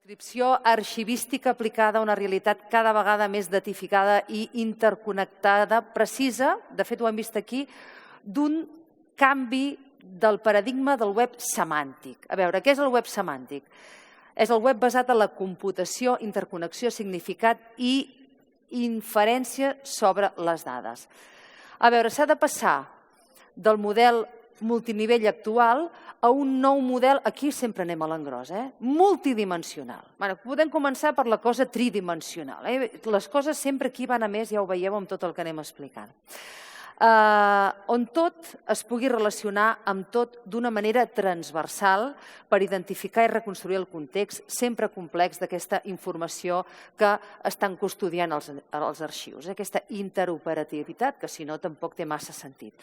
Descripció arxivística aplicada a una realitat cada vegada més datificada i interconnectada, precisa, de fet ho hem vist aquí, d'un canvi del paradigma del web semàntic. A veure, què és el web semàntic? És el web basat en la computació, interconnexió, significat i inferència sobre les dades. A veure, s'ha de passar del model multinivell actual a un nou model, aquí sempre anem a l'engròs, multidimensional. Podem començar per la cosa tridimensional. Les coses sempre aquí van a més, ja ho veieu amb tot el que anem explicant. On tot es pugui relacionar amb tot d'una manera transversal per identificar i reconstruir el context sempre complex d'aquesta informació que estan custodiant els arxius. Aquesta interoperativitat, que si no tampoc té massa sentit.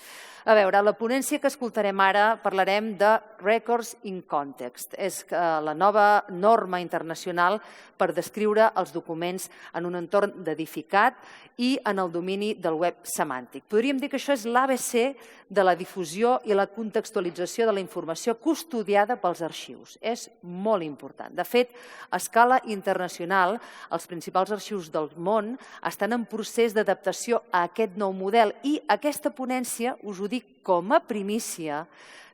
A veure, a la ponència que escoltarem ara parlarem de Records in Context. És la nova norma internacional per descriure els documents en un entorn dedificat i en el domini del web semàntic. Podríem dir que això és l'ABC de la difusió i la contextualització de la informació custodiada pels arxius. És molt important. De fet, a escala internacional, els principals arxius del món estan en procés d'adaptació a aquest nou model i aquesta ponència, us ho dic com a primícia,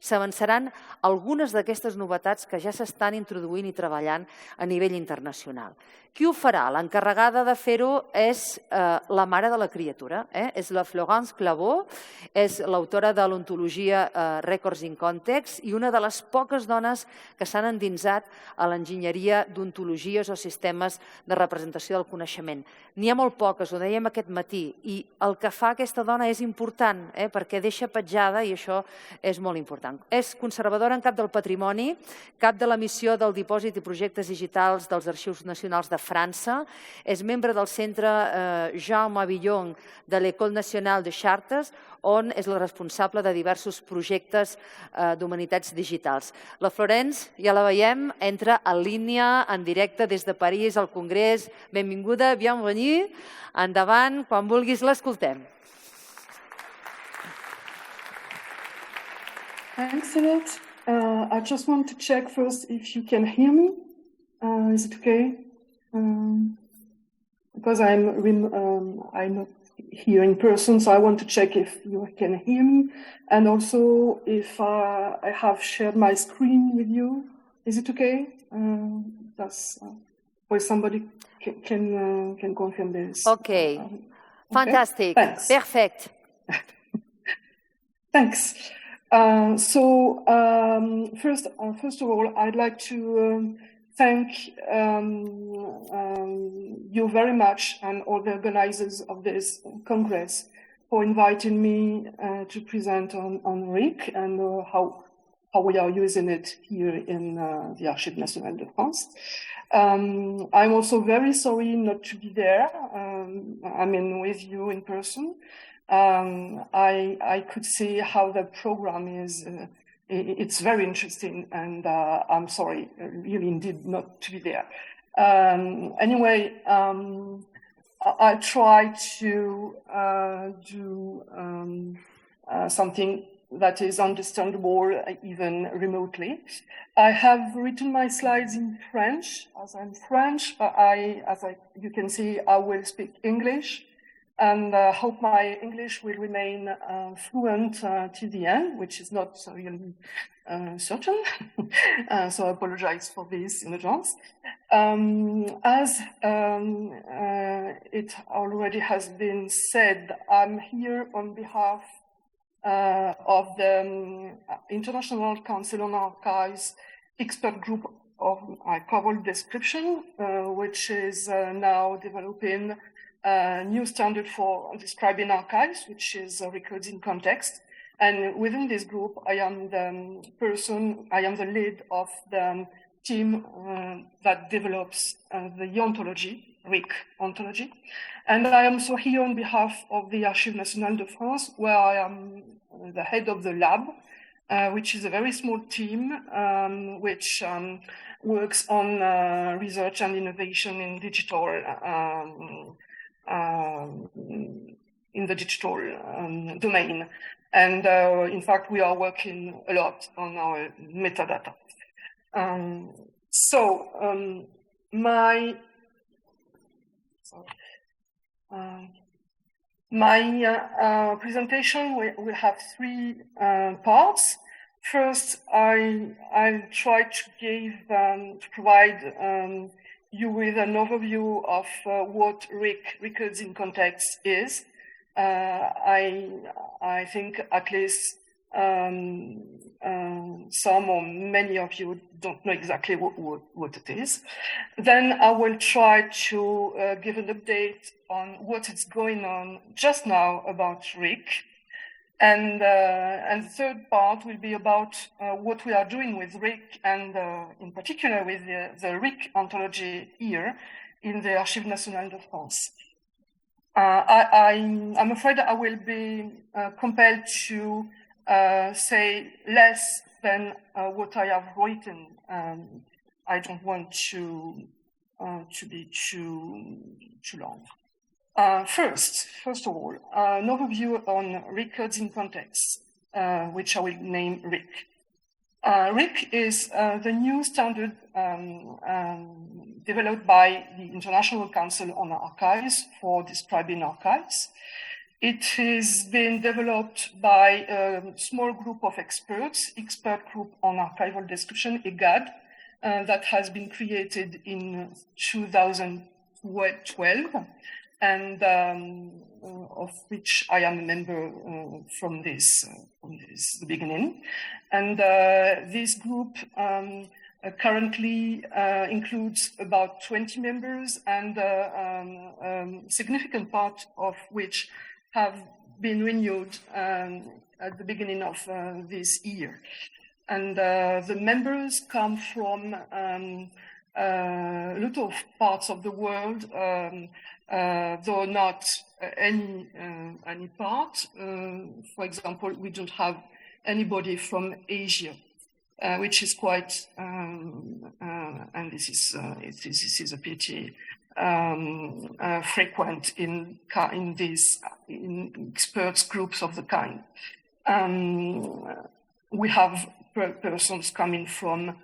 s'avançaran algunes d'aquestes novetats que ja s'estan introduint i treballant a nivell internacional. Qui ho farà? L'encarregada de fer-ho és la mare de la criatura, és la Florence Clavaud, és l'autora de l'ontologia Records in Context i una de les poques dones que s'han endinsat a l'enginyeria d'ontologies o sistemes de representació del coneixement. N'hi ha molt poques, ho dèiem aquest matí, i el que fa aquesta dona és important, perquè deixa petjada i això és molt important. És conservadora en cap del patrimoni, cap de la missió del dipòsit i projectes digitals dels Arxius Nacionals de França, és membre del centre Jaume Avillon de l'École Nationale de Chartes, on és la responsable de diversos projectes d'humanitats digitals. La Florence, ja la veiem, entra en línia, en directe des de París al Congrés. Benvinguda, bienvenue. Endavant, quan vulguis l'escoltem. Thanks a lot. I just want to check first if you can hear me. Is it okay? Because I'm not here in person, so I want to check if you can hear me, and also if I have shared my screen with you. Is it okay? Or somebody can confirm this. Okay. Fantastic. Thanks. Perfect. Thanks. First of all, I'd like to thank you very much and all the organizers of this Congress for inviting me to present on RIC and how we are using it here in the Archives Nationales de France. I'm also very sorry not to be there. With you in person. I could see how the program is. It's very interesting, and I'm sorry, really indeed, not to be there. Anyway, I try to do something that is understandable even remotely. I have written my slides in French, as I'm French, but you can see, I will speak English. And I hope my English will remain fluent till the end, which is not really certain. So I apologize for this in advance. As it already has been said, I'm here on behalf of the International Council on Archives expert group of Clavaud description, which is now developing a new standard for describing archives, which is records in context. And within this group, I am the lead of the team that develops the ontology, RIC ontology. And I am also here on behalf of the Archives Nationales de France, where I am the head of the lab, which is a very small team, which works on research and innovation in digital in the digital domain. And in fact, we are working a lot on our metadata. my presentation will have three parts. First, I'll try to provide you with an overview of what records in context is. I think at least some or many of you don't know exactly what it is. Then I will try to give an update on what is going on just now about RIC. And the third part will be about what we are doing with RIC and in particular with the RIC ontology here in the Archives Nationales de France. I'm afraid I will be compelled to say less than what I have written. I don't want to be too long. First of all, an overview on records in context, which I will name RIC. RIC is the new standard developed by the International Council on Archives for describing archives. It has been developed by a small group of experts, expert group on archival description, EGAD, that has been created in 2012, and of which I am a member from the beginning. And this group currently includes about 20 members, and a significant part of which have been renewed at the beginning of this year. And the members come from a lot of parts of the world, though not any part. For example, we don't have anybody from Asia, which is quite, and this is a pity, frequent in experts groups of the kind. We have persons coming from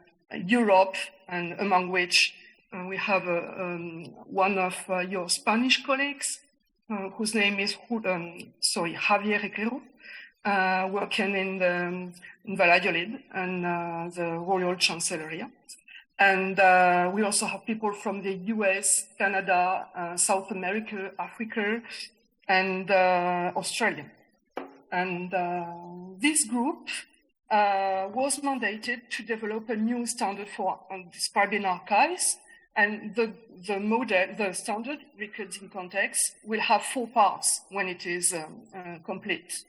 Europe, and among which we have one of your Spanish colleagues, whose name is Javier Requero, working in Valladolid and the Royal Chancellery. And we also have people from the US, Canada, South America, Africa, and Australia. And this group was mandated to develop a new standard for describing archives. And the standard, records in context, will have 4 parts when it is complete.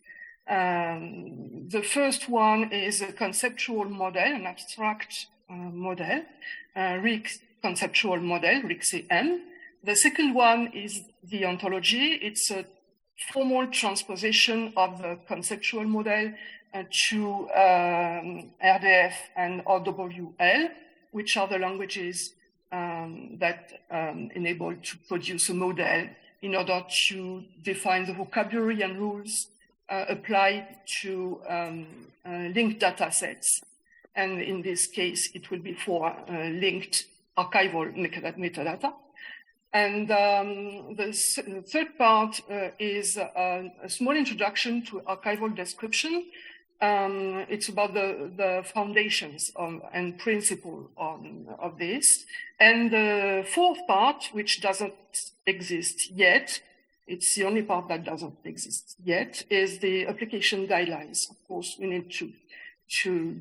The first one is a conceptual model, an abstract model, RIC conceptual model, RIC-CM. The second one is the ontology. It's a formal transposition of the conceptual model to RDF and RWL, which are the languages that enable to produce a model in order to define the vocabulary and rules applied to linked data sets. And in this case, it will be for linked archival metadata. And the third part is a small introduction to archival description. It's about the foundations and principle of this. And the fourth part, which doesn't exist yet, it's the only part that doesn't exist yet, is the application guidelines. Of course, we need to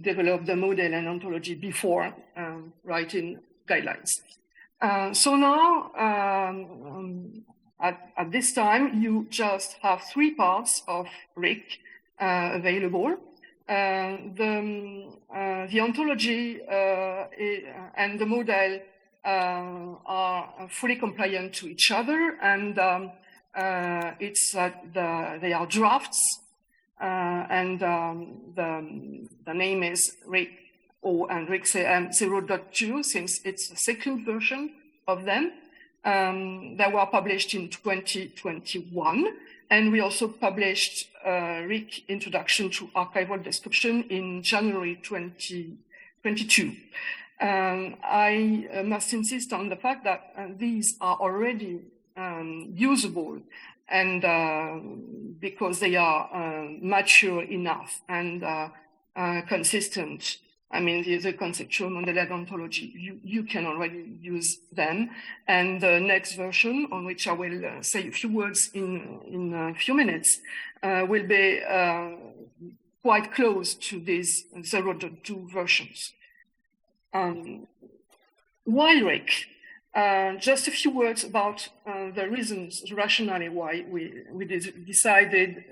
develop the model and ontology before writing guidelines. So now, at this time, you just have 3 parts of RIC available. The ontology and the model are fully compliant to each other, and they are drafts, and the name is RIC and RIC-CM 0.2, since it's the second version of them. They were published in 2021, and we also published RIC Introduction to Archival Description in January 2022. I must insist on the fact that these are already usable, and because they are mature enough and consistent. I mean, the conceptual modeled ontology, you can already use them. And the next version, on which I will say a few words in a few minutes, will be quite close to these 0.2 versions. Why RIC? Just a few words about the reasons, rationally, why we decided,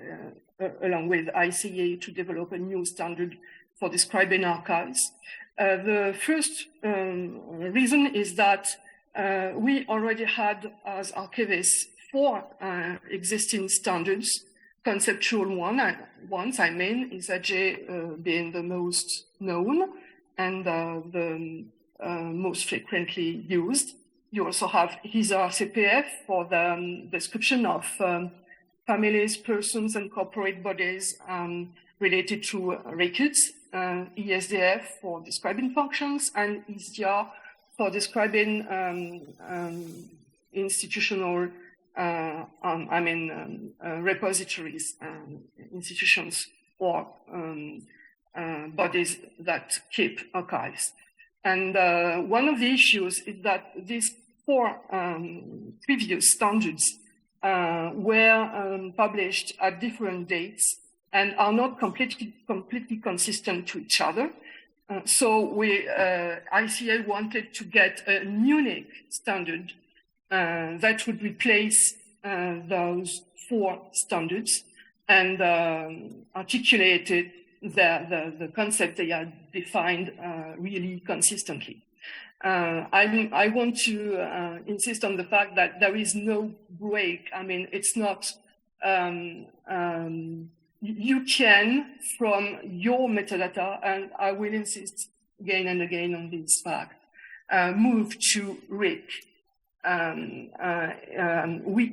along with ICA, to develop a new standard for describing archives. The first reason is that we already had, as archivists, 4 existing standards, conceptual ones, I mean, ISAG being the most known and the most frequently used. You also have ISA CPF for the description of families, persons, and corporate bodies related to records, ESDF for describing functions, and ISIA for describing institutional, repositories, institutions, or bodies that keep archives. And one of the issues is that these 4 previous standards were published at different dates and are not completely consistent to each other. So ICA wanted to get a unique standard that would replace those 4 standards and articulated the concept they had defined really consistently. I want to insist on the fact that there is no break. I mean, it's not, you can, from your metadata, and I will insist again and again on this fact, move to RIC.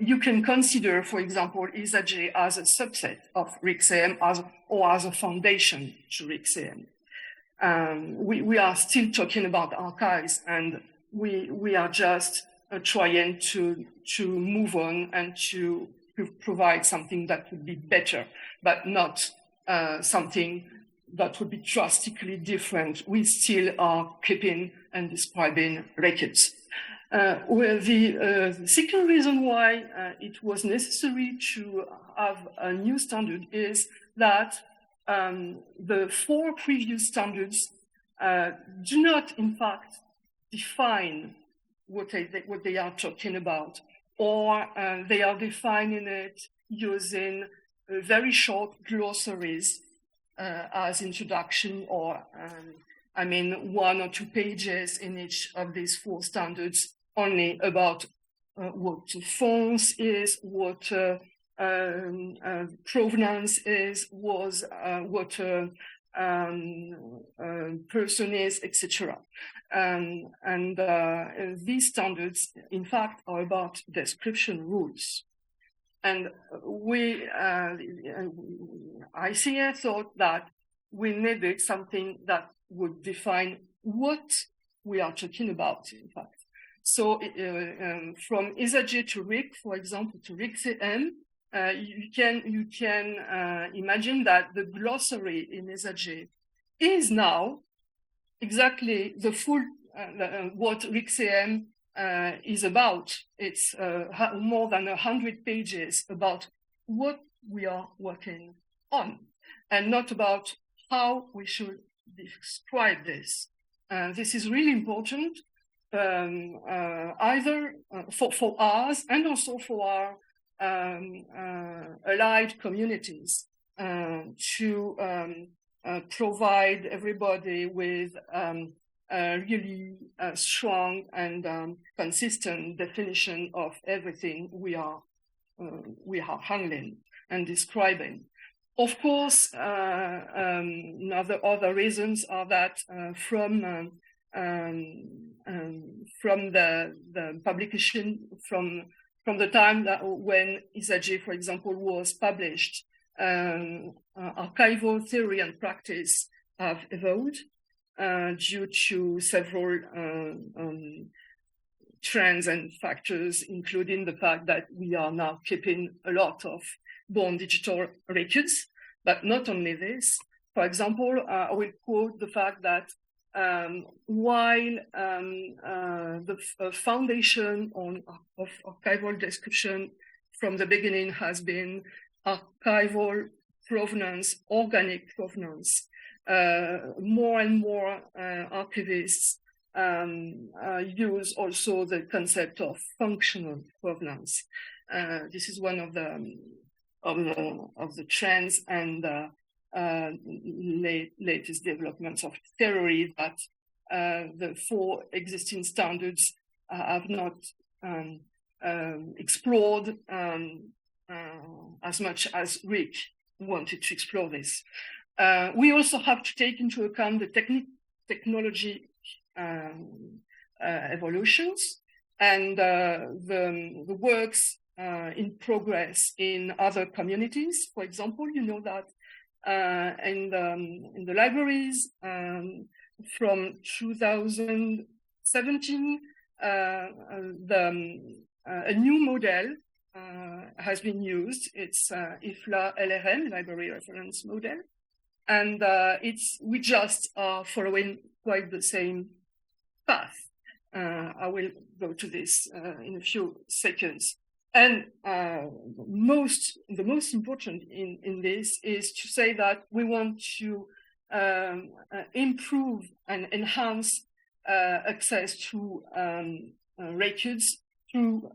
You can consider, for example, ISAG as a subset of RIC-CM or as a foundation to RIC-CM. We are still talking about archives, and we are just trying to move on and to provide something that would be better, but not something that would be drastically different. We still are keeping and describing records. Well, the second reason why it was necessary to have a new standard is that the 4 previous standards do not, in fact, define what they are talking about, or they are defining it using very short glossaries as introduction, or 1 or 2 pages in each of these 4 standards, only about what fonts is, what provenance is, what person is, etc. And these standards, in fact, are about description rules. And ICA thought that we needed something that would define what we are talking about, in fact. So from ISAG to RIC, for example, to RIC-CM, you can imagine that the glossary in ISAG is now exactly the full what RIC-CM is about. It's more than 100 pages about what we are working on, and not about how we should describe this. This is really important, either for us and also for our allied communities, to provide everybody with a really strong and consistent definition of everything we are handling and describing. Of course, other reasons are that from the publication, from the time that when ISAG, for example, was published, archival theory and practice have evolved. due to several trends and factors, including the fact that we are now keeping a lot of born digital records. But not only this. For example, I will quote the fact that while the foundation of archival description from the beginning has been archival provenance, organic provenance, more and more archivists use also the concept of functional provenance. This is one of the trends and latest developments of theory that the 4 existing standards have not explored as much as Rick wanted to explore this. We also have to take into account the technology evolutions and the works in progress in other communities. For example, you know that in the libraries from 2017, a new model has been used. It's IFLA LRM, Library Reference Model, and we just are following quite the same path. I will go to this in a few seconds. And the most important in this is to say that we want to improve and enhance access to records through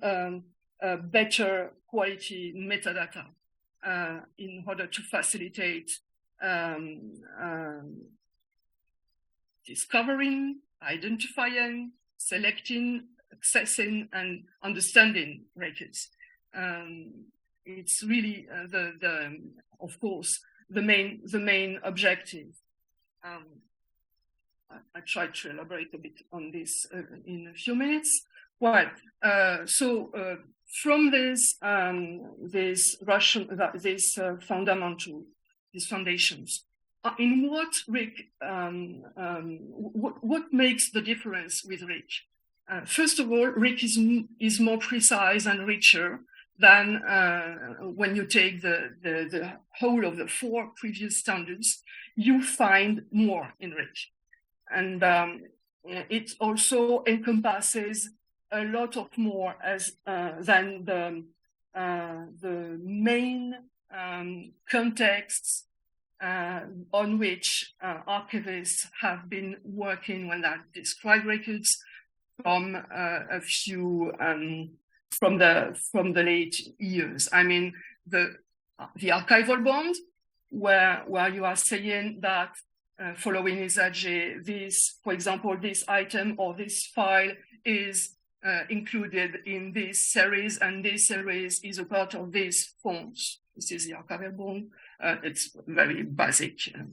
better quality metadata in order to facilitate discovering, identifying, selecting, accessing, and understanding records. It's really of course, the main objective. I try to elaborate a bit on this in a few minutes. Well, from these foundations, in what Rick, what makes the difference with Rick? First of all, Rick is more precise and richer than when you take the whole of the 4 previous standards. You find more in Rick, and it also encompasses a lot of more than the main contexts on which archivists have been working when they describe records from a few from the late years. I mean, the archival bond, where you are saying that following ISAG, this, for example, this item or this file is included in this series, and this series is a part of this fonts. This is the archival bond. It's very basic to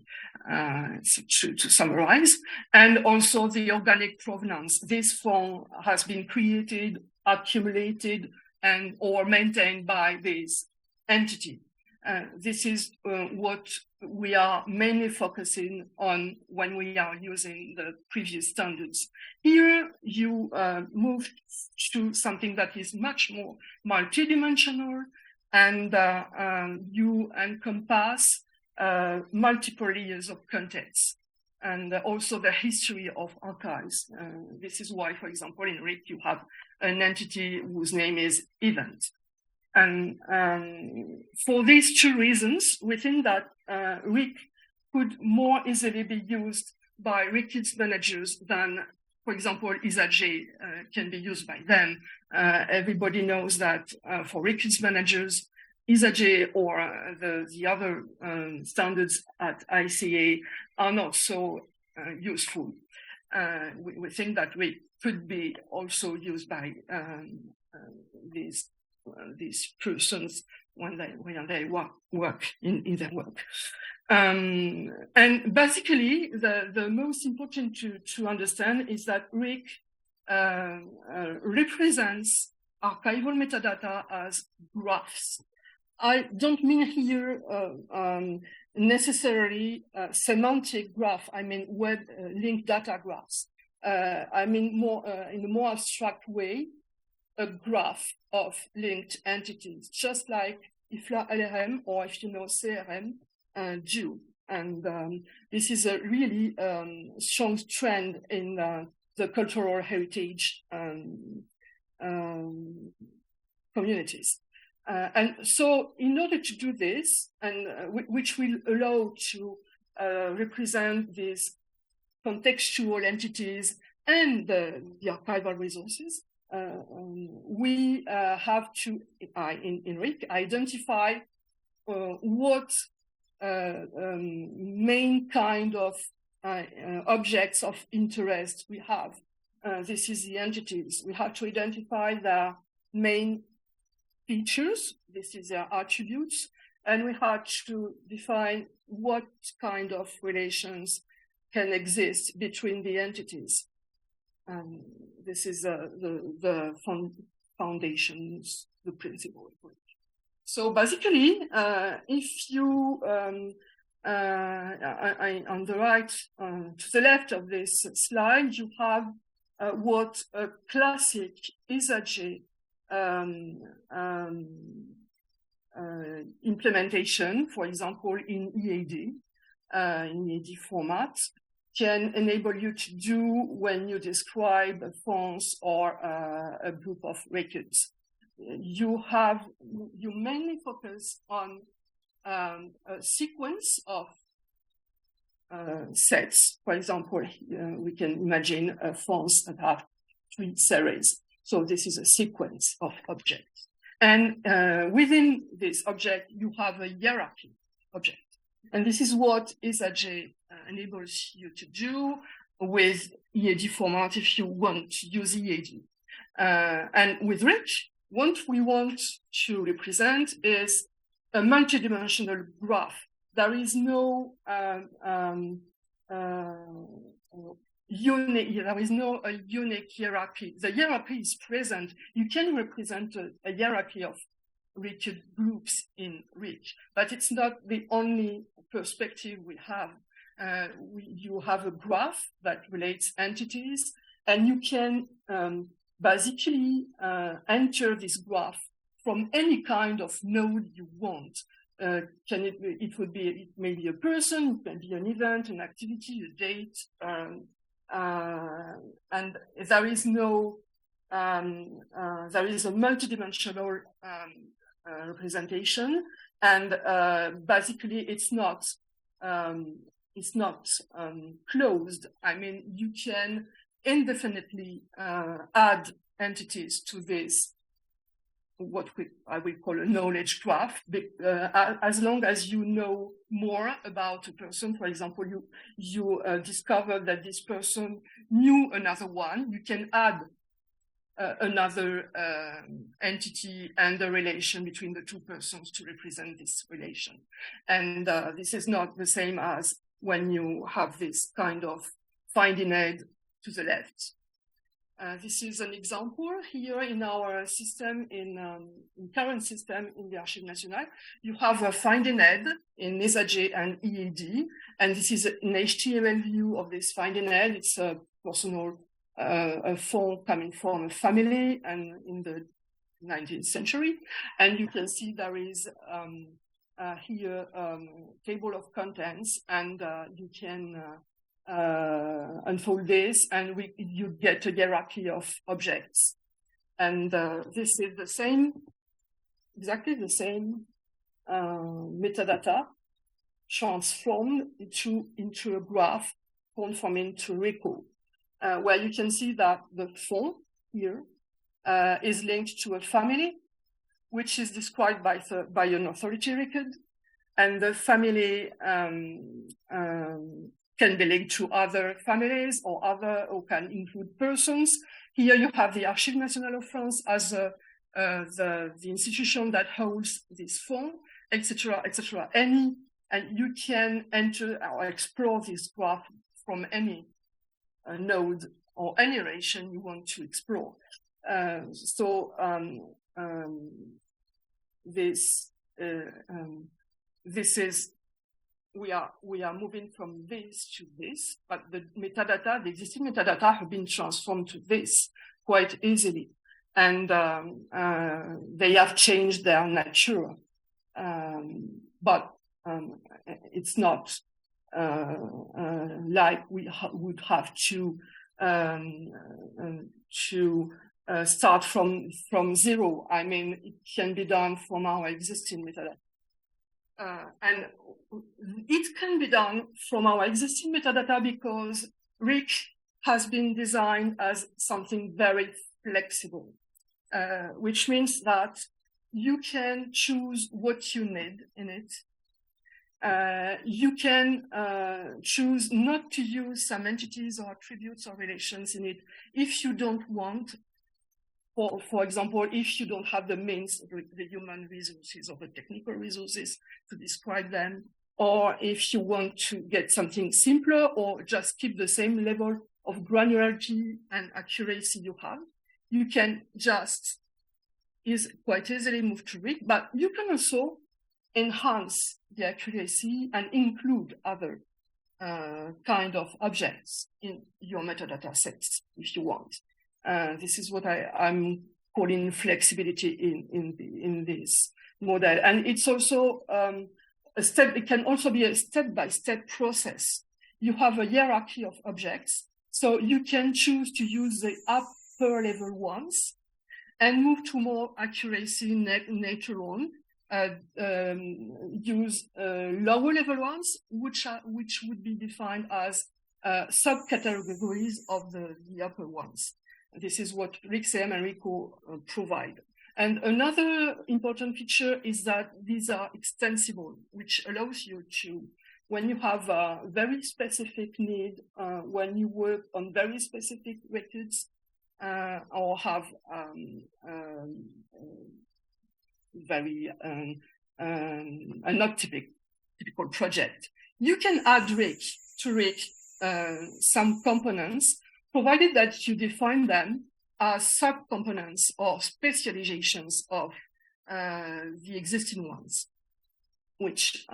summarize. And also the organic provenance. This font has been created, accumulated, and or maintained by this entity. This is what we are mainly focusing on when we are using the previous standards. Here, you move to something that is much more multidimensional, and you encompass multiple layers of contexts, and also the history of archives. This is why, for example, in Rick, you have an entity whose name is event. And for these 2 reasons, we think that Rick could more easily be used by records managers than, for example, ISAG can be used by them. Everybody knows that for records managers, ISAG or the other standards at ICA are not so useful. We think that Rick could be also used by these persons when they work in their work. And basically, the most important to understand is that Rick represents archival metadata as graphs. I don't mean here necessarily semantic graph, I mean web linked data graphs. I mean more in a more abstract way, a graph of linked entities, just like IFLA LRM or if you know CRM do. And this is a really strong trend in the cultural heritage communities. And so in order to do this, and which will allow to represent these contextual entities and the archival resources, we have to, in RIC, identify what main kind of objects of interest we have. This is the entities. We have to identify their main features. This is their attributes. And we have to define what kind of relations can exist between the entities. This is the foundations, the principle. So basically, if you, on the right, to the left of this slide, you have what a classic ISAG implementation, for example, in EAD format, can enable you to do when you describe fonts or a group of records. You mainly focus on a sequence of sets. For example, we can imagine fonts that have 3 series. So this is a sequence of objects. And within this object, you have a hierarchy object. And this is what ISAG enables you to do with EAD format if you want to use EAD. And with RIC, what we want to represent is a multidimensional graph. There is no unique hierarchy. The hierarchy is present. You can represent a hierarchy of record groups in RIC, but it's not the only perspective we have. You have a graph that relates entities, and you can basically enter this graph from any kind of node you want. It may be a person, it may be an event, an activity, a date, and there is a multidimensional representation, and basically it's not closed. I mean, you can indefinitely add entities to this, what I will call a knowledge graph, as long as you know more about a person. For example, you discover that this person knew another one, you can add another entity and the relation between the two persons to represent this relation. And this is not the same as when you have this kind of finding aid to the left. This is an example here in our system, in current system in the Archives Nationales. You have a finding aid in ISAG and EAD, and this is an HTML view of this finding aid. It's a personal a font coming from a family and in the 19th century. And you can see there is here table of contents, and you can unfold this, and you get a hierarchy of objects. And this is the same, exactly the same metadata transformed into a graph transformed into RICO, where you can see that the font here is linked to a family, which is described by an authority record, and the family can be linked to other families or can include persons. Here you have the Archives Nationales de France as the institution that holds this font, etc., etc. And you can enter or explore this graph from any node or any relation you want to explore. This is we are moving from this to this, but the metadata, the existing metadata, have been transformed to this quite easily, and they have changed their nature, but it's not like we would have to start from zero. I mean, it can be done from our existing metadata. And it can be done from our existing metadata because RIC has been designed as something very flexible, which means that you can choose what you need in it. You can choose not to use some entities or attributes or relations in it if you don't want. For example, if you don't have the means, the human resources or the technical resources to describe them, or if you want to get something simpler or just keep the same level of granularity and accuracy you have, you can just quite easily move to RIC, but you can also enhance the accuracy and include other kind of objects in your metadata sets if you want. This is what I'm calling flexibility in this model. And it's also it can also be a step-by-step process. You have a hierarchy of objects, so you can choose to use the upper level ones and move to more accuracy later on. Use lower level ones, which would be defined as subcategories of the upper ones. This is what RIC-CM and RICO provide. And another important feature is that these are extensible, which allows you to, when you have a very specific need, when you work on very specific records, or have very not typical project, you can add to RIC some components, provided that you define them as sub-components or specializations of the existing ones, which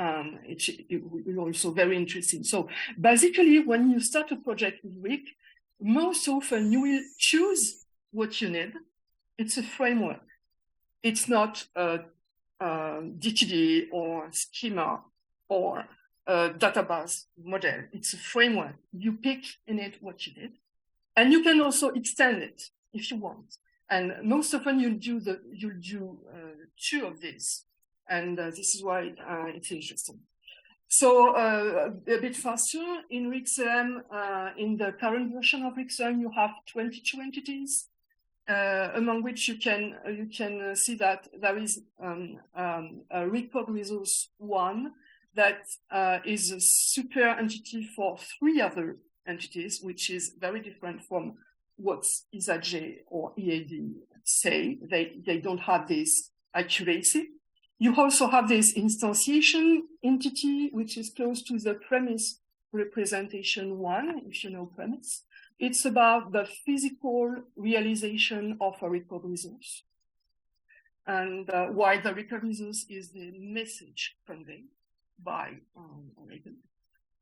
is also very interesting. So basically, when you start a project with RIC, most often you will choose what you need. It's a framework. It's not a DTD or schema or a database model. It's a framework. You pick in it what you need. And you can also extend it if you want. And most often you'll do two of these. And this is why it's interesting. So a bit faster in RIC-CM, in the current version of RIC-CM, you have 22 entities, among which you can see that there is a record resource 1 that is a super entity for 3 other entities, which is very different from what ISAG or EAD say. They don't have this accuracy. You also have this instantiation entity, which is close to the premise representation 1, if you know premise. It's about the physical realization of a record resource. And while the record resource is the message conveyed by Record.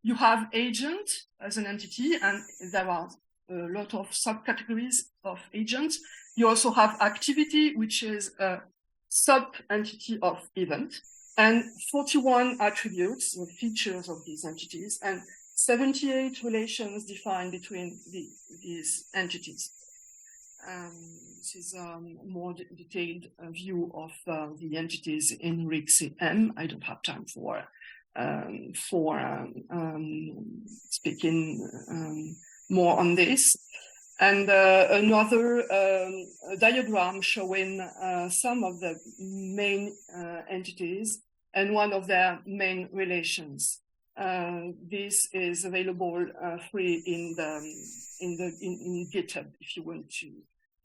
You have agent as an entity, and there are a lot of subcategories of agents. You also have activity, which is a sub-entity of event, and 41 attributes, the features of these entities, and 78 relations defined between these entities. This is a more detailed view of the entities in RIC-CM. I don't have time for speaking more on this. And another diagram showing some of the main entities and one of their main relations. This is available free in GitHub if you want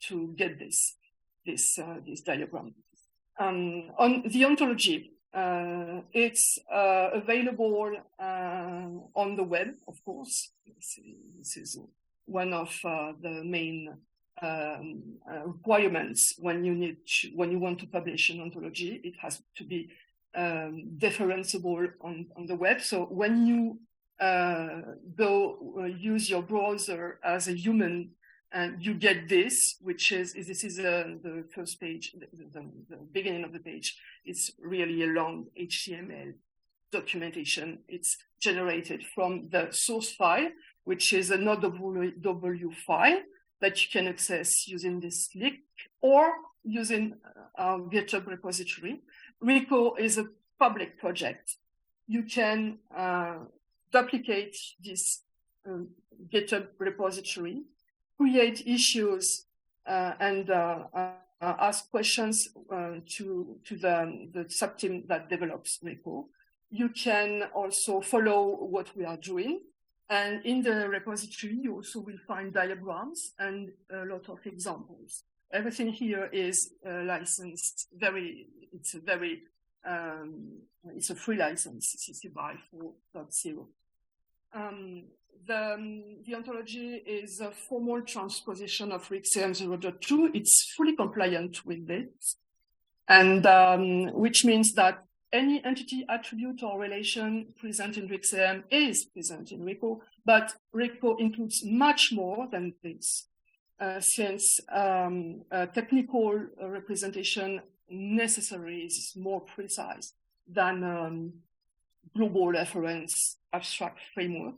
to get this diagram. On the ontology, it's available on the web, of course. This is one of the main requirements when you want to publish an ontology. It has to be differentiable on the web. So when you go use your browser as a human, and you get this, which is the first page, the beginning of the page. It's really a long HTML documentation. It's generated from the source file, which is an .w file that you can access using this link or using our GitHub repository. RICO is a public project. You can duplicate this GitHub repository, create issues and ask questions to the sub-team that develops RICO. You can also follow what we are doing. And in the repository, you also will find diagrams and a lot of examples. Everything here is licensed. It's a free license, CC BY 4.0. The ontology is a formal transposition of RICSEM 0.2. It's fully compliant with it, and which means that any entity, attribute, or relation present in RICSEM is present in RICO, but RICO includes much more than this, since technical representation necessary is more precise than global reference abstract framework.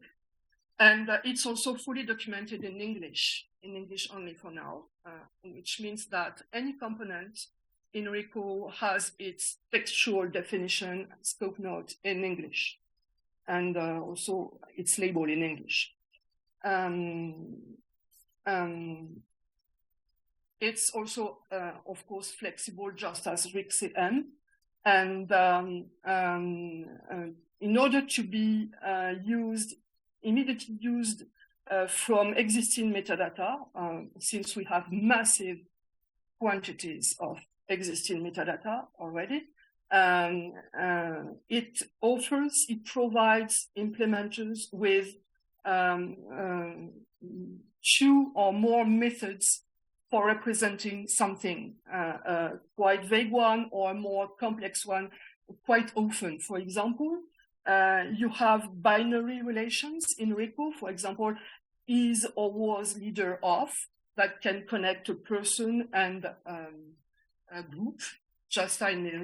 And it's also fully documented in English only for now, which means that any component in RICO has its textual definition, scope note in English, and also its label in English. It's also, of course, flexible, just as RICSEM. And in order to be immediately used from existing metadata, since we have massive quantities of existing metadata already, it provides implementers with 2 or more methods for representing something, quite vague one or a more complex one, quite often. For example, you have binary relations in RICO, for example, is or was leader of, that can connect a person and a group, just like in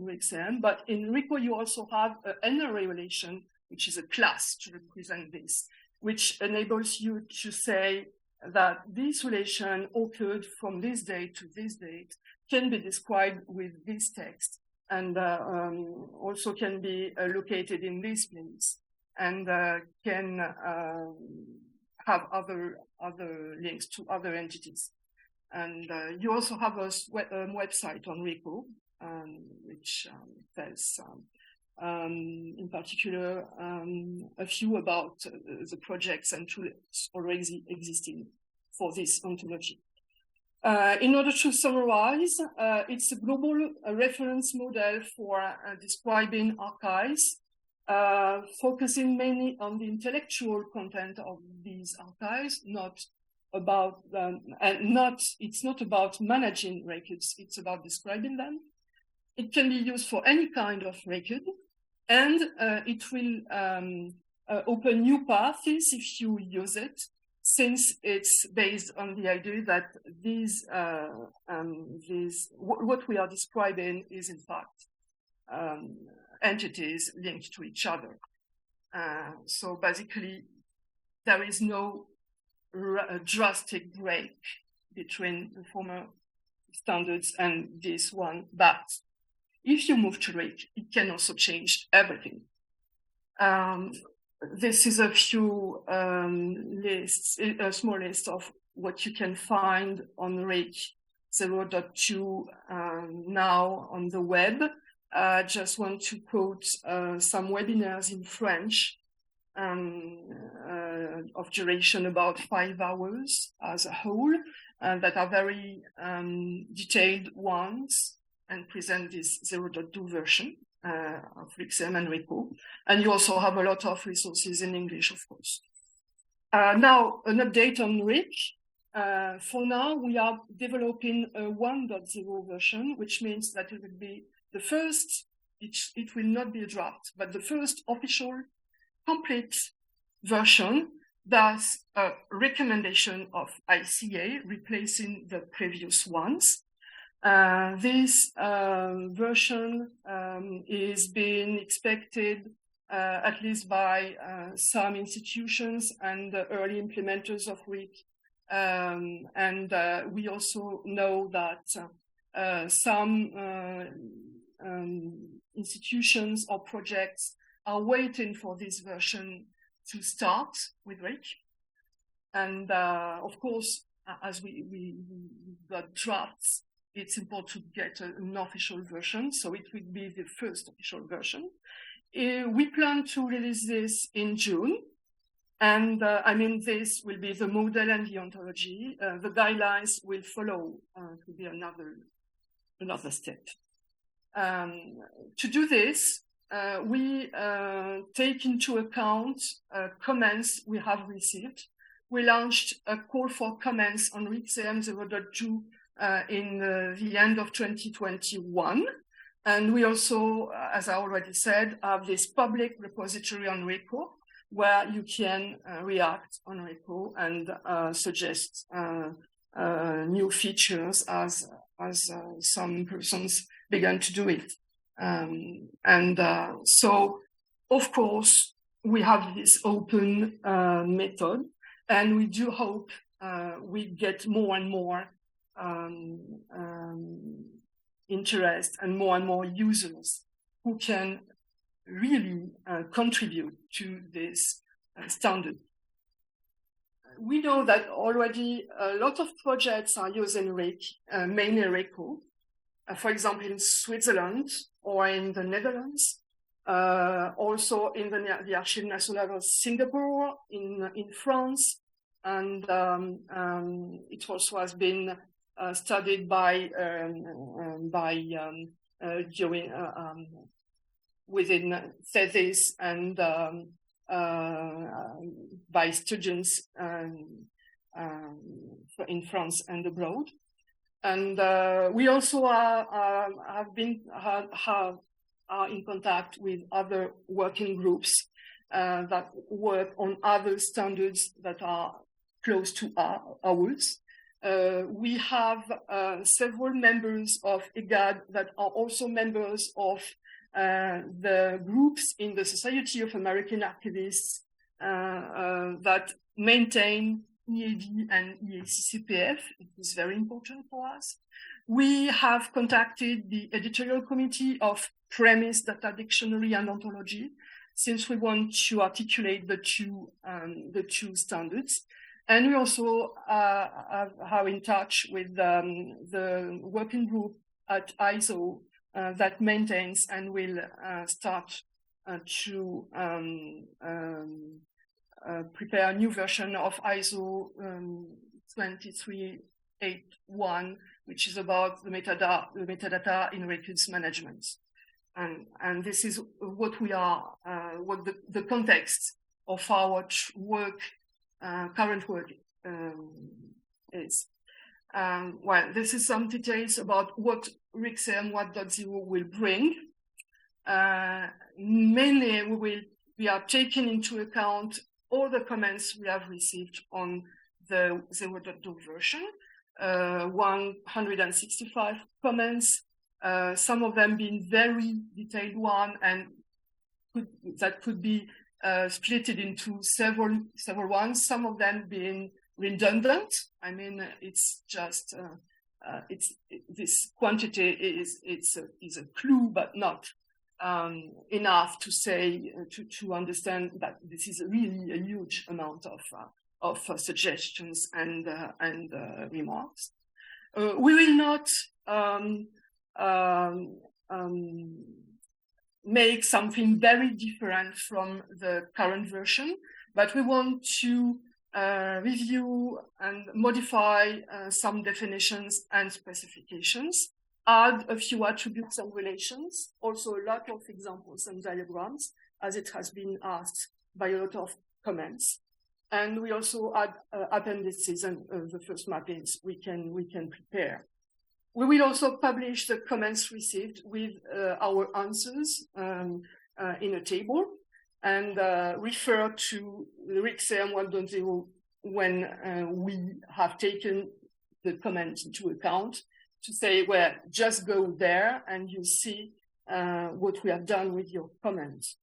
RICSEM. But in RICO, you also have an array relation, which is a class to represent this, which enables you to say that this relation occurred from this date to this date, can be described with this text, and also can be located in this place, and can have other links to other entities. And you also have a website on RICO, which tells, in particular, a few about the projects and tools already existing for this ontology. In order to summarize, it's a global reference model for describing archives, focusing mainly on the intellectual content of these archives, it's not about managing records, it's about describing them. It can be used for any kind of record, and it will open new paths if you use it, since it's based on the idea that what we are describing is in fact entities linked to each other. So basically, there is no drastic break between the former standards and this one, but if you move to RIC, it can also change everything. This is a few lists, a small list of what you can find on RIC 0.2 now on the web. I just want to quote some webinars in French of duration about 5 hours as a whole, that are very detailed ones and present this 0.2 version of RICSEM and RICO. And you also have a lot of resources in English, of course. Now, an update on RIC. For now, we are developing a 1.0 version, which means that it will be the first, it will not be a draft, but the first official complete version, thus a recommendation of ICA replacing the previous ones. This version is being expected at least by some institutions and early implementers of RIC. And we also know that some institutions or projects are waiting for this version to start with RIC. And of course, as we got drafts, it's important to get an official version. So it will be the first official version. We plan to release this in June. And this will be the model and the ontology. The guidelines will follow to be another step. To do this, we take into account comments we have received. We launched a call for comments on RIC-CM 0.2 in the end of 2021. And we also, as I already said, have this public repository on RICO, where you can react on RICO and suggest new features as some persons began to do it. So, of course, we have this open method, and we do hope we get more and more interest and more users who can really contribute to this standard. We know that already a lot of projects are using RIC, mainly RICO, for example, in Switzerland or in the Netherlands, also in the Archives Nationales of Singapore, in France, and it also has been studied within thesis and by students in France and abroad. And we also are in contact with other working groups that work on other standards that are close to ours. We have several members of EGAD that are also members of the groups in the Society of American Archivists that maintain EAD and EACCPF. It is very important for us. We have contacted the editorial committee of Premise Data Dictionary and Ontology, since we want to articulate the two standards. And we also are in touch with the working group at ISO that maintains and will start to prepare a new version of ISO 2381, which is about the metadata in records management. And this is what we are, what the context of our work, current work is. Well, this is some details about what RIC-CM 1.0 will bring. Mainly, we are taking into account all the comments we have received on the 0.2 version, 165 comments, some of them being very detailed one, and that could be split into several ones, some of them being redundant. I mean, it's just, this quantity is a clue, but not enough to say, to understand that this is really a huge amount of suggestions and remarks. We will not make something very different from the current version, but we want to review and modify some definitions and specifications, add a few attributes and relations, also a lot of examples and diagrams, as it has been asked by a lot of comments. And we also add appendices and the first mappings we can prepare. We will also publish the comments received with our answers in a table, and refer to the RIC-CM 1.0 when we have taken the comment into account, to say, well, just go there and you see what we have done with your comments.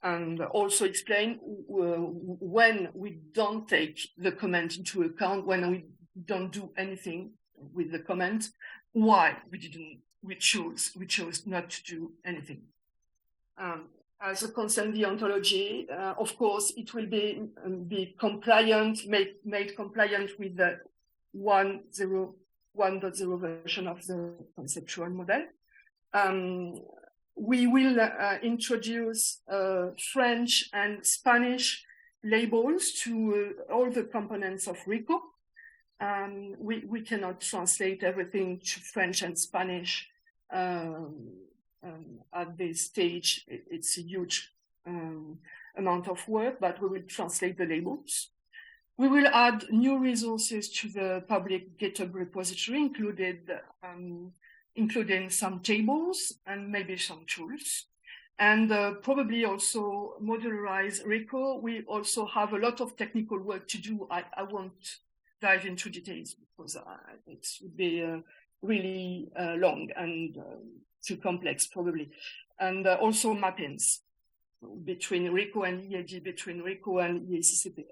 And also explain when we don't take the comment into account, when we don't do anything with the comment, why we chose not to do anything. As a concern the ontology, of course, it will be compliant, made compliant with the 1.0 version of the conceptual model. We will introduce French and Spanish labels to all the components of RICO. We cannot translate everything to French and Spanish at this stage. It's a huge amount of work, but we will translate the labels. We will add new resources to the public GitHub repository, including some tables and maybe some tools, and probably also modularize RICO. We also have a lot of technical work to do. I won't dive into details because it would be really long and too complex probably. And also mappings between RICO and EGAD, between RICO and EACCP.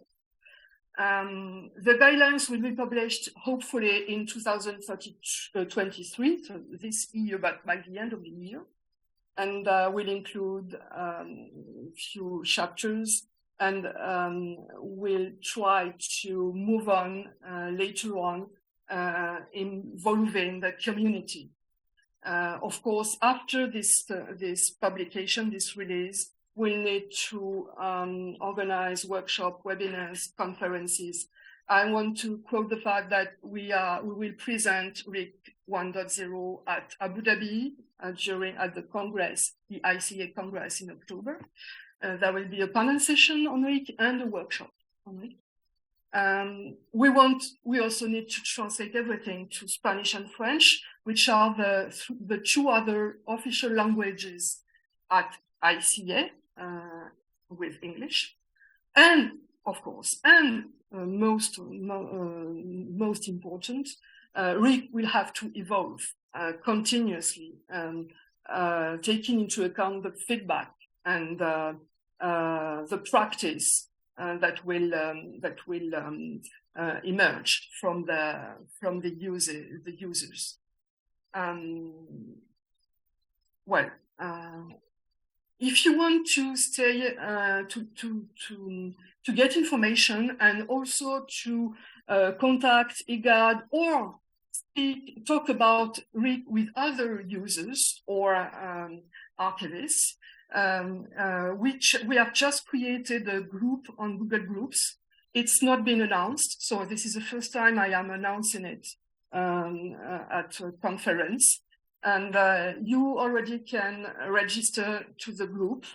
The guidelines will be published hopefully in 2023, so this year, but by the end of the year, and will include a few chapters, and we'll try to move on later on involving the community. Of course, after this publication, this release, we'll need to organize workshop, webinars, conferences. I want to quote the fact that we will present RIC 1.0 at Abu Dhabi at the Congress, the ICA Congress in October. There will be a panel session on RIC and a workshop on RIC. We also need to translate everything to Spanish and French, which are the two other official languages at ICA. With English, and of course, most important, RIC will have to evolve continuously, taking into account the feedback and the practice that will emerge from the users. If you want to stay to get information and also to contact EGAD or talk about RIC with other users or archivists, which we have just created a group on Google Groups. It's not been announced, so this is the first time I am announcing it at a conference. And you already can register to the group.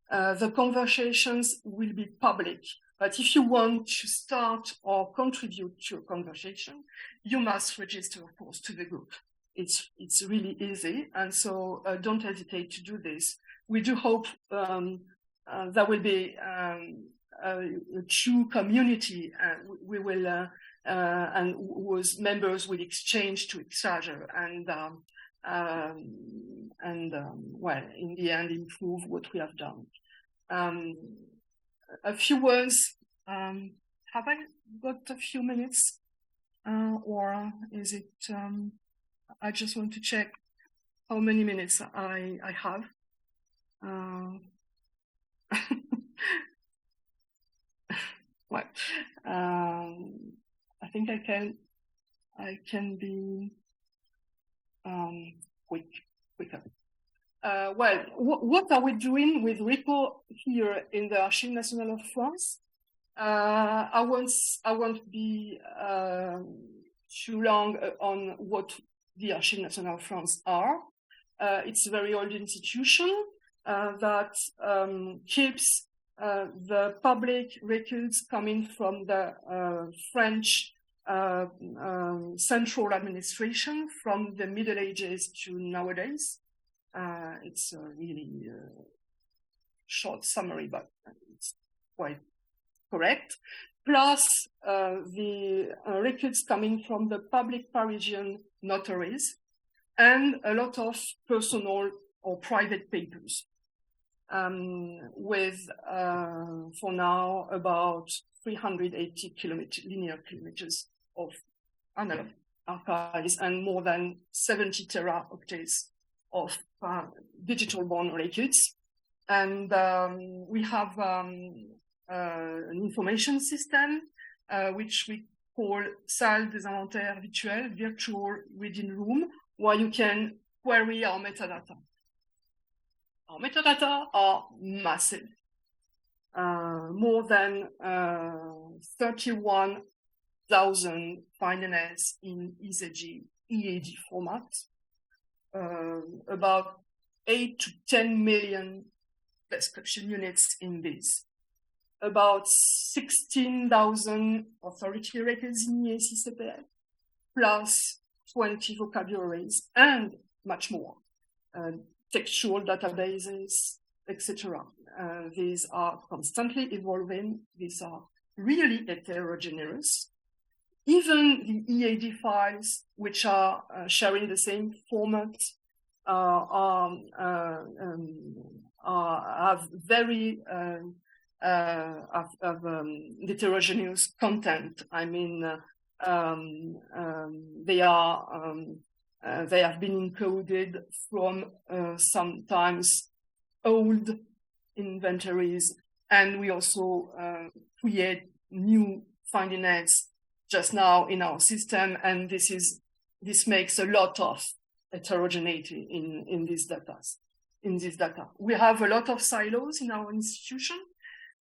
The conversations will be public, but if you want to start or contribute to a conversation, you must register, of course, to the group. It's really easy, and so don't hesitate to do this. We do hope there will be a true community. We will and whose members will exchange to each other and well, in the end, improve what we have done. A few words. Have I got a few minutes, or is it? I just want to check how many minutes I have. Well, I think I can be. Quicker. Well, what are we doing with RICO here in the Archives Nationales de France? I won't be too long on what the Archives Nationales de France are. It's a very old institution that keeps the public records coming from the French central administration from the Middle Ages to nowadays. It's a really short summary, but it's quite correct. Plus the records coming from the public Parisian notaries and a lot of personal or private papers. With, for now, about 380 linear kilometers of analog archives and more than 70 teraoctets of digital-born records. And we have an information system which we call Salle des Inventaires Virtuelles, virtual reading room, where you can query our metadata. Our metadata are massive, more than 31,000 fineness in EGAD format, about 8 to 10 million description units in this, about 16,000 authority records in EAC-CPF, plus 20 vocabularies and much more. Textual databases, etc. These are constantly evolving. These are really heterogeneous. Even the EAD files, which are sharing the same format, have very heterogeneous content. I mean, they have been encoded from sometimes old inventories, and we also create new finding aids just now in our system, and this makes a lot of heterogeneity in these data. We have a lot of silos in our institution.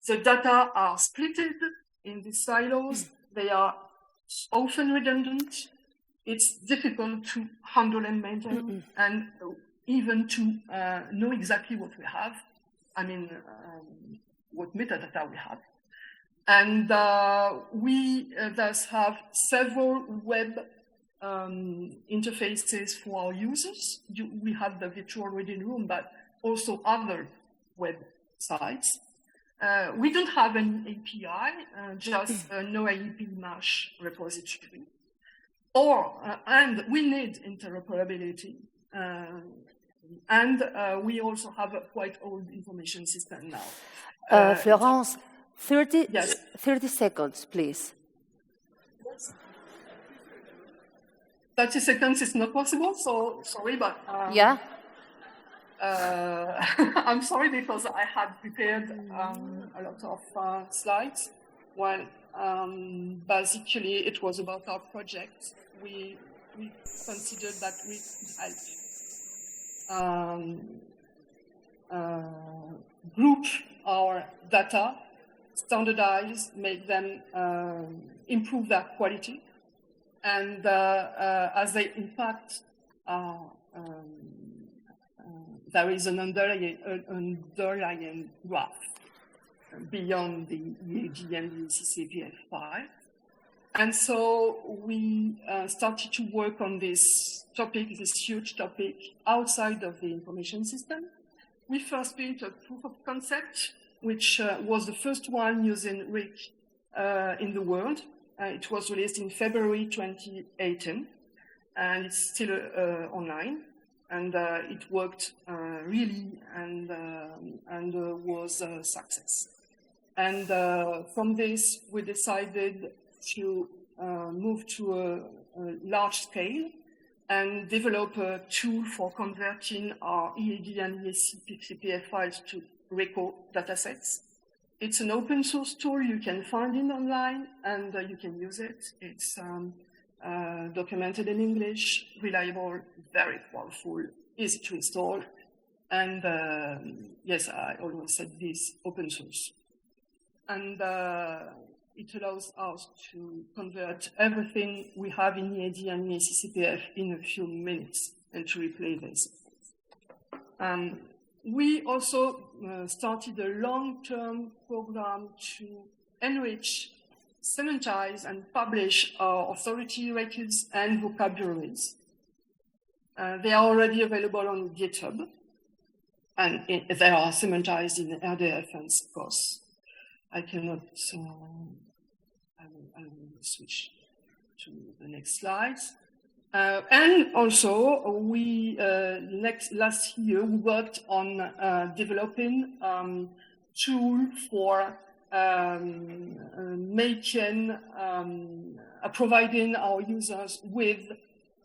The data are splitted in these silos. They are often redundant. It's difficult to handle and maintain, and even to know exactly what we have. I mean, what metadata we have. And we thus have several web interfaces for our users. We have the virtual reading room, but also other websites. We don't have an API, just a NoAEP MASH repository. And we need interoperability. And we also have a quite old information system now. Florence, 30 seconds, please. 30 seconds is not possible, so sorry, but... yeah? I'm sorry because I had prepared a lot of slides. Well, basically, it was about our project. We considered that we could help group our data, standardize, make them improve their quality, and as they in fact there is an underlying graph beyond the EAD and the CCPF file. And so we started to work on this topic, this huge topic, outside of the information system. We first built a proof of concept, which was the first one using RIC in the world. It was released in February 2018, and it's still online. And it worked really and was a success. And from this, we decided to move to a large scale and develop a tool for converting our EAD and EAC-CPF files to RECO datasets. It's an open source tool. You can find it online and you can use it. It's documented in English, reliable, very powerful, easy to install. And yes, I always said this, open source. And it allows us to convert everything we have in EAD and EAC-CPF in a few minutes and to replay this. We also started a long-term program to enrich semantize and publish authority records and vocabularies. They are already available on GitHub, and they are semantised in RDF, and of course, I cannot. I will switch to the next slides. And also, we last year we worked on developing tool for providing our users with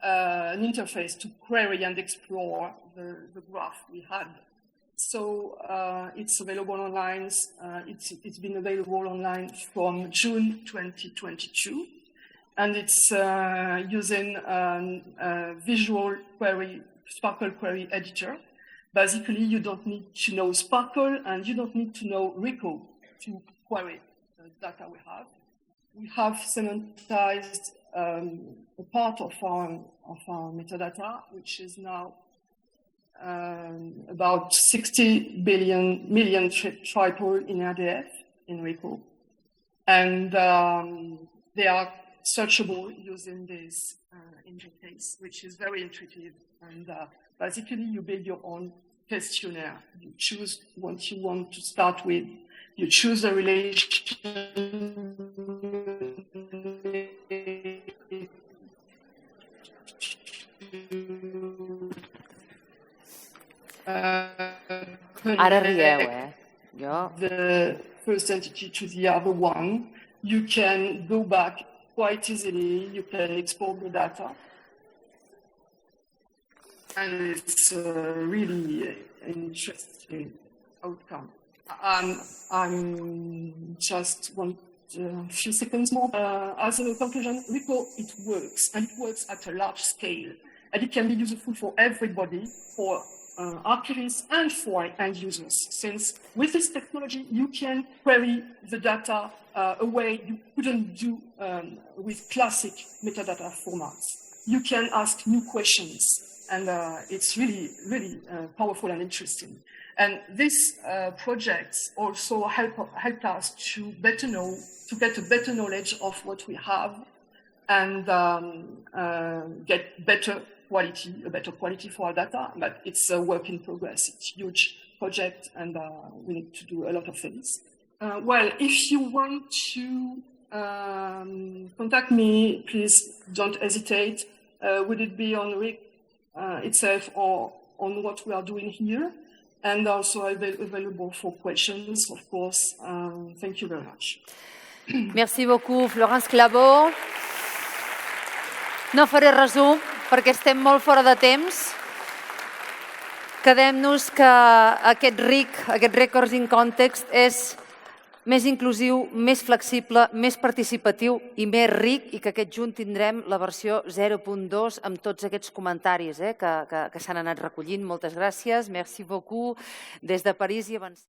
an interface to query and explore the graph we had. So it's available online. It's been available online from June 2022, and it's using Visual Query, Sparkle Query Editor. Basically, you don't need to know Sparkle, and you don't need to know Rico to query the data we have. We have semantised a part of our metadata, which is now about 60 million triple in RDF in Rico, and they are searchable using this interface, which is very intuitive. And basically, you build your own questionnaire. You choose what you want to start with. You choose a relation. Ara rieu, Jo. The first entity to the other one. You can go back quite easily. You can export the data. And it's a really interesting outcome. I'm just want a few seconds more. As a conclusion, Rico, it works, and it works at a large scale. And it can be useful for everybody, for archivists and for end users, since with this technology, you can query the data a way you couldn't do with classic metadata formats. You can ask new questions, and it's really, really powerful and interesting. And these projects also help us to get a better knowledge of what we have, and get a better quality for our data. But it's a work in progress. It's a huge project, and we need to do a lot of things. Well, if you want to contact me, please don't hesitate. Would it be on RIC itself or on what we are doing here? And also available for questions, of course. Thank you very much. Merci beaucoup, Florence Clavaud. No faré resum, perquè estem molt fora de temps. Quedem-nos que aquest RIC, aquest Records in Context, és més inclusiu, més flexible, més participatiu i més ric, i que aquest juny tindrem la versió 0.2 amb tots aquests comentaris que s'han anat recollint. Moltes gràcies, merci beaucoup, des de París i abans.